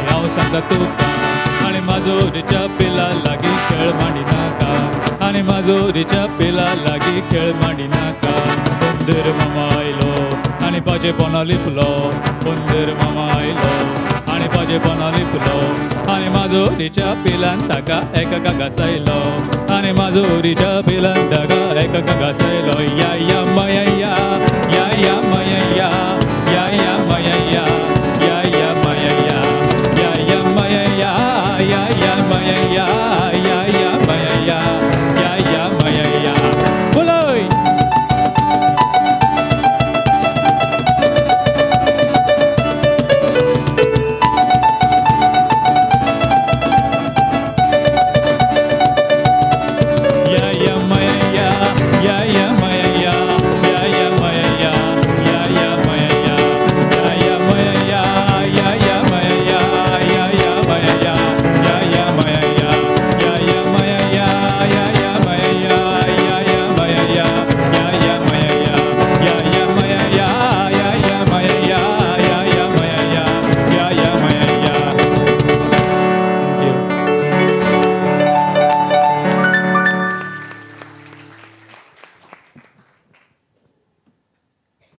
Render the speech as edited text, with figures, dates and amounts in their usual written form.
हांव सांगता तुका आनी माजोरीच्या पिला लागीं खेळ मांडी नाका आनी माजोरीच्या पिला लागीं खेळ मांडी नाका हुंदीर मामा आयलो आनी पाजेपणां लिपलो हुंदीर मामा आयलो आनी पाजेपणां लिपलो आनी माजोरीच्या पिलान ताका एका घासायलो आनी माजोरीच्या पिलान ताका एका घासायलो या या मया या या या मया या